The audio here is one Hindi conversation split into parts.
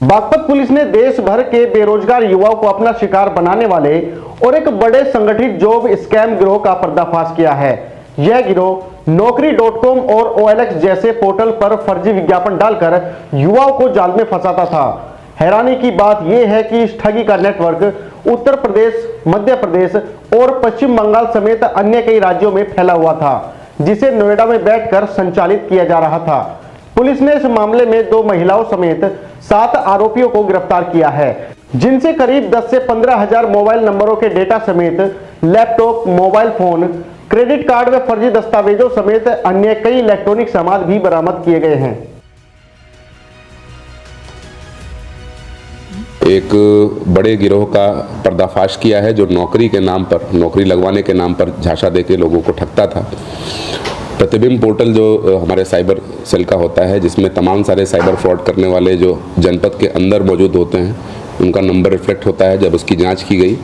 बागपत पुलिस ने देश भर के बेरोजगार युवाओं को अपना शिकार बनाने वाले और एक बड़े संगठित जॉब स्कैम गिरोह का पर्दाफाश किया है। यह गिरोह नौकरी.com और OLX जैसे पोर्टल पर फर्जी विज्ञापन डालकर युवाओं को जाल में फंसाता था। हैरानी की बात यह है कि इस ठगी का नेटवर्क उत्तर प्रदेश, मध्य प्रदेश और पश्चिम बंगाल समेत अन्य कई राज्यों में फैला हुआ था, जिसे नोएडा में बैठकर संचालित किया जा रहा था। पुलिस ने इस मामले में 2 महिलाओं समेत 7 आरोपियों को गिरफ्तार किया है, जिनसे करीब 10 से 15 हजार मोबाइल नंबरों के डेटा समेत laptop, mobile phone, credit card व फर्जी दस्तावेजों समेत अन्य कई इलेक्ट्रॉनिक सामान भी बरामद किए गए हैं। एक बड़े गिरोह का पर्दाफाश किया है जो नौकरी के नाम पर, नौकरी लगवाने के नाम पर झांसा देके लोगों को ठगता था। प्रतिबिंब पोर्टल जो हमारे साइबर सेल का होता है, जिसमें तमाम सारे साइबर फ्रॉड करने वाले जो जनपद के अंदर मौजूद होते हैं, उनका नंबर रिफ्लेक्ट होता है। जब उसकी जांच की गई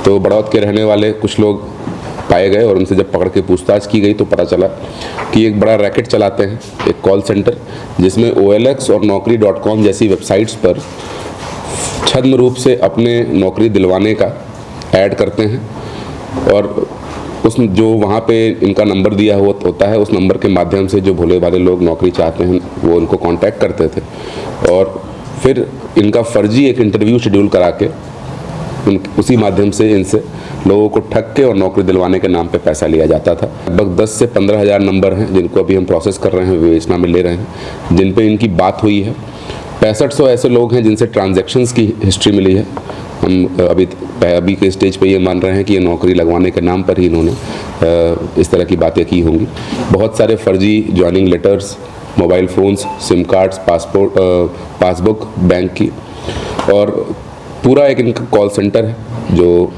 तो बड़ौद के रहने वाले कुछ लोग पाए गए और उनसे जब पकड़ के पूछताछ की गई तो पता चला कि एक बड़ा रैकेट चलाते हैं, एक कॉल सेंटर, जिसमें OLX और नौकरी.com जैसी वेबसाइट्स पर छद्म रूप से अपने नौकरी दिलवाने का ऐड करते हैं और उस जो वहाँ पे इनका नंबर दिया हुआ होता है, उस नंबर के माध्यम से जो भोले भाले लोग नौकरी चाहते हैं वो उनको कांटेक्ट करते थे और फिर इनका फर्जी एक इंटरव्यू शेड्यूल करा के उसी माध्यम से इनसे लोगों को ठग के और नौकरी दिलवाने के नाम पे पैसा लिया जाता था। लगभग 10 से 15 हजार नंबर हैं जिनको अभी हम प्रोसेस कर रहे हैं, विवेचना में ले रहे हैं, जिन पे इनकी बात हुई है। 6500 ऐसे लोग हैं जिनसे ट्रांजैक्शंस की हिस्ट्री मिली है। हम अभी के स्टेज पे ये मान रहे हैं कि ये नौकरी लगवाने के नाम पर ही इन्होंने इस तरह की बातें की होंगी। बहुत सारे फर्जी joining letters, mobile phones, SIM cards, passbook bank की, और पूरा एक इनका कॉल सेंटर है जो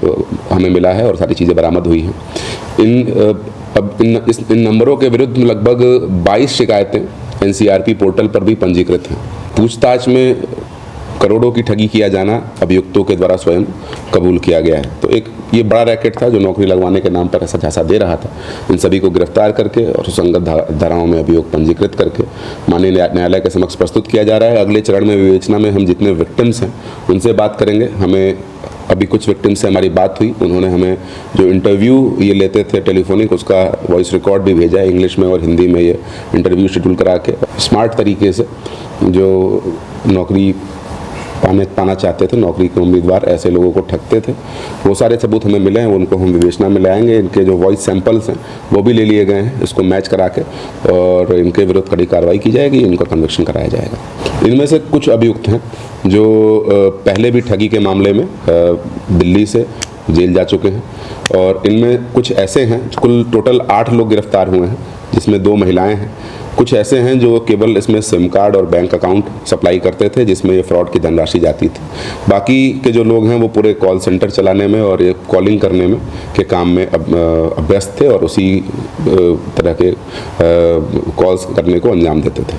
हमें मिला है और सारी चीज़ें बरामद हुई हैं। इन नंबरों के विरुद्ध लगभग 22 शिकायतें NCRP पोर्टल पर भी पंजीकृत हैं। पूछताछ में करोड़ों की ठगी किया जाना अभियुक्तों के द्वारा स्वयं कबूल किया गया है। तो एक ये बड़ा रैकेट था जो नौकरी लगवाने के नाम पर ऐसा झांसा दे रहा था। इन सभी को गिरफ्तार करके और सुसंगत धाराओं में अभियोग पंजीकृत करके माननीय न्यायालय के समक्ष प्रस्तुत किया जा रहा है। अगले चरण में विवेचना में हम जितने विक्टिम्स हैं उनसे बात करेंगे। हमें अभी कुछ विक्टिम से हमारी बात हुई, उन्होंने हमें जो इंटरव्यू ये लेते थे टेलीफोनिक, उसका वॉइस रिकॉर्ड भी भेजा है, इंग्लिश में और हिंदी में ये इंटरव्यू शेड्यूल करा के स्मार्ट तरीके से जो नौकरी पाना चाहते थे, नौकरी के उम्मीदवार ऐसे लोगों को ठगते थे। वो सारे सबूत हमें मिले हैं, उनको हम विवेचना में लाएंगे। इनके जो वॉइस सैंपल्स हैं वो भी ले लिए गए हैं, इसको मैच करा के और इनके विरुद्ध कड़ी कार्रवाई की जाएगी, इनको कन्विक्शन कराया जाएगा। इनमें से कुछ अभियुक्त हैं जो पहले भी ठगी के मामले में दिल्ली से जेल जा चुके हैं और इनमें कुछ ऐसे हैं, कुल टोटल 8 लोग गिरफ्तार हुए हैं, जिसमें 2 महिलाएं हैं। कुछ ऐसे हैं जो केवल इसमें सिम कार्ड और बैंक अकाउंट सप्लाई करते थे, जिसमें ये फ्रॉड की धनराशि जाती थी। बाकी के जो लोग हैं वो पूरे कॉल सेंटर चलाने में और ये कॉलिंग करने में के काम में अभ्यस्त थे और उसी तरह के कॉल्स करने को अंजाम देते थे।